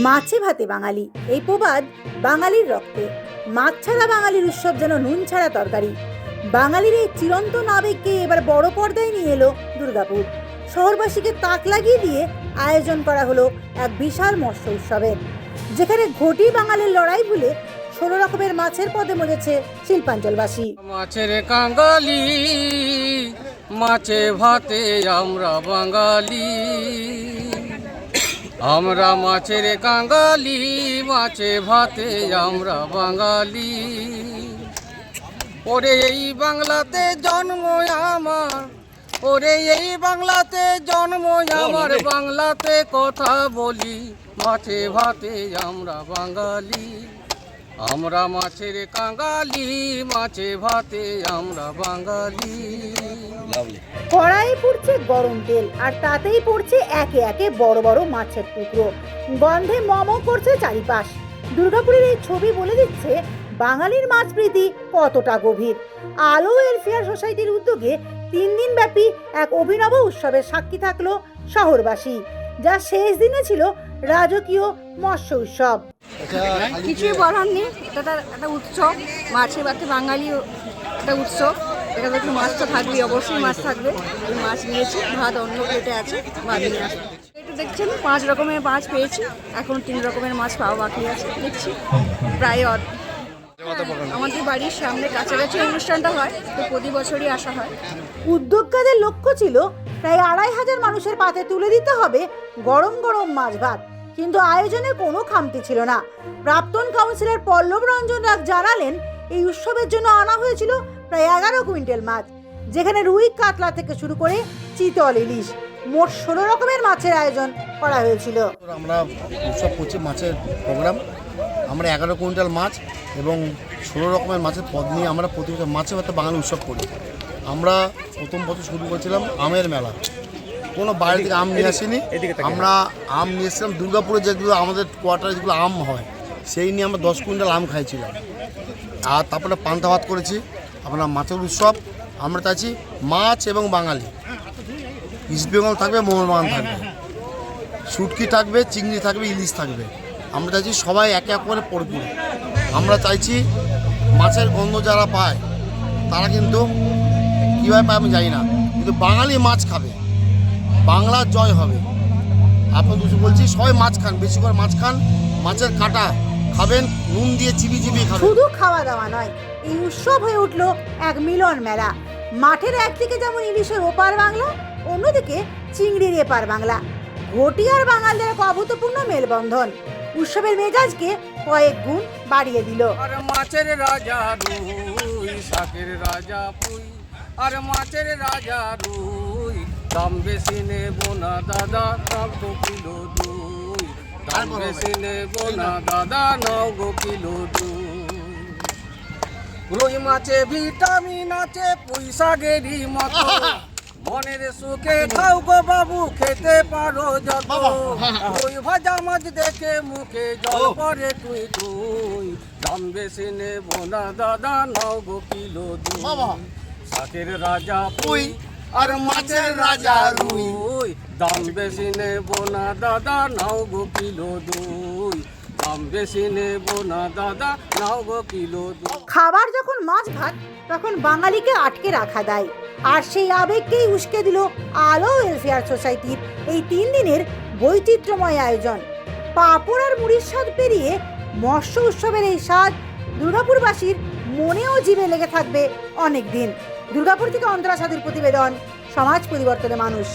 মাছে ভাতে বাঙালি, এই প্রবাদ বাঙালির রক্তে। মাছ ছাড়া বাঙালির উৎসব যেন নুন ছাড়া তরকারি। বাঙালির এই চিরন্তন আবেগকে এবার বড় পর্দায় নিয়ে এলো দুর্গাপুর। শহরবাসীকে তাক লাগিয়ে দিয়ে আয়োজন করা হলো এক বিশাল মৎস্য উৎসবের, যেখানে ঘটি বাঙালির লড়াই ভুলে 16 রকমের মাছের পদে মজেছে শিল্পাঞ্চলবাসী। মাছের কাঙ্গালি, মাছে ভাতে আমরা বাঙালি, আমরা মাছের কাঙ্গালি, মাছে ভাতে আমরা বাঙালি। ওরে এই বাংলাতে জন্ম আমার, ওরে এই বাংলাতে জন্ম আমার, বাংলাতে কথা বলি, মাছে ভাতে আমরা বাঙালি, আমরা মাছের কাঙ্গালি, মাছে ভাতে আমরা বাঙালি। কড়াই পড়ছে গরম তেল, আর তাতেই পড়ছে একে একে বড় বড় মাছের টুকরো। গন্ধে মম করছে চারিপাশ। দুর্গাপুরের এই ছবি বলে দিচ্ছে বাঙালির মাছ প্রীতি কতটা গভীর। আলো ওয়েলফেয়ার সোসাইটির উদ্যোগে 3 দিন ব্যাপী এক অভিনব উৎসবের সাক্ষী থাকলো শহরবাসী, যা শেষ দিনে ছিল রাজকীয় মৎস্য উৎসব। কিছুই বলার নেই, এটা একটা উৎসব, মাছের ভাতে বাঙালি একটা উৎসব। এখানে একটু মাছ তো থাকবেই, অবশ্যই মাছ থাকবে। আমি মাছ নিয়েছি, ভাত অন্য প্লেটে আছে, ভাত নিয়ে আসবো। একটু দেখছেন 5 রকমের মাছ পেয়েছি, এখন 3 রকমের মাছ পাওয়া বাকি আছে, দেখছি প্রায় আমাদের বাড়ির সামনে কাছাকাছি অনুষ্ঠানটা হয়, তো প্রতি বছরই আসা হয়। উদ্যোক্তাদের লক্ষ্য ছিল প্রায় 2500 মানুষের পাতে তুলে দিতে হবে গরম গরম মাছ ভাত, কিন্তু আয়োজনে কোনো খামতি ছিল না। প্রাক্তন কাউন্সিলর পল্লব রঞ্জন রাগ জানালেন, এই উৎসবের জন্য আনা হয়েছিল প্রায় 11 কুইন্টাল মাছ, যেখানে রুই কাতলা থেকে শুরু করে চিতল ইলিশ, মোট 16 রকমের মাছের আয়োজন করা হয়েছিল। আমরা উৎসব করছি, মাছের প্রোগ্রাম। আমরা 11 কুইন্টাল মাছ এবং 16 রকমের মাছের পদ নিয়ে আমরা প্রতি বছর মাছের ভাতে বাঙালি উৎসব করি। আমরা প্রথম বছর শুরু করেছিলাম আমের মেলা, কোনো বাইরে থেকে আম নিয়ে আসিনি। আমরা আম নিয়ে এসেছিলাম দুর্গাপুরে, যেগুলো আমাদের কোয়ার্টারে যেগুলো আম হয় সেই নিয়ে আমরা 10 কুইন্টাল আম খাইছিলাম। আর তারপরে পান্তা ভাত করেছি। আমরা মাছের উৎসব, আমরা চাইছি মাছ এবং বাঙালি। ইস্ট বেঙ্গল থাকবে, মোহনবাগান থাকবে, শুটকি থাকবে, চিংড়ি থাকবে, ইলিশ থাকবে। আমরা চাইছি সবাই একে এক করে পড়বে। আমরা চাইছি মাছের গন্ধ যারা পায় তারা কিন্তু কীভাবে পায় আমি জানি না, কিন্তু বাঙালি মাছ খাবে, বাংলার জয় হবে। আপনার দুশো বলছি, সবাই মাছ খান, বেশি করে মাছ খান, মাছের কাঁটা খাবেন, নুন দিয়ে চিবিয়ে চিবিয়ে খাবেন। শুধু খাওয়া দাওয়া নয়, এই উৎসব হয়ে উঠলো এক মিলন মেলা। মাঠের একদিকে যেমন ইলিশের ওপার বাংলা, অন্যদিকে চিংড়ির এপার বাংলা। ঘটি আর বাঙালদের এক অভূতপূর্ণ মেলবন্ধন উৎসবের মেজাজকে কয়েক গুণ বাড়িয়ে দিল। আর মাছের রাজা রুই, শাকের রাজা পুই, আর মাছের রাজা রুই, দাম বেশি নেব না দাদা, নাও গো কিলো দুই, দাম বেশি নেব না দাদা, নাও গো কিলো দুই। রুই মাছে ভিটামিন আছে, পুঁই শাকেরই মতো, মনের সুখে খাও গো বাবু, খেতে পারো যত। ওই ভাজা মাছ দেখে মুখে জল পড়ে তুই তুই, দাম বেশি নেব না দাদা, নাও গো কিলো দুই। শাকের রাজা পুই আর মাছের রাজা রুই, দাম বেশি নেব না দাদা, নাও গো কিলো দুই, দাম বেশি নেব না দাদা, নাও গো কিলো দুই। খাবার যখন মাছ ভাত, তখন বাঙালিকে আটকে রাখা দেয়, আর সেই আবেগকেই উস্কে দিল আলো ওয়েলফেয়ার সোসাইটির এই 3 দিনের বৈচিত্র্যময় আয়োজন। পাঁপড় আর মুড়ির স্বাদ পেরিয়ে মৎস্য উৎসবের এই স্বাদ দুর্গাপুরবাসীর মনেও জিভে লেগে থাকবে অনেক দিন। দুর্গাপুর থেকে অন্তরা সাধুর প্রতিবেদন, সমাজ পরিবর্তনে মানুষ।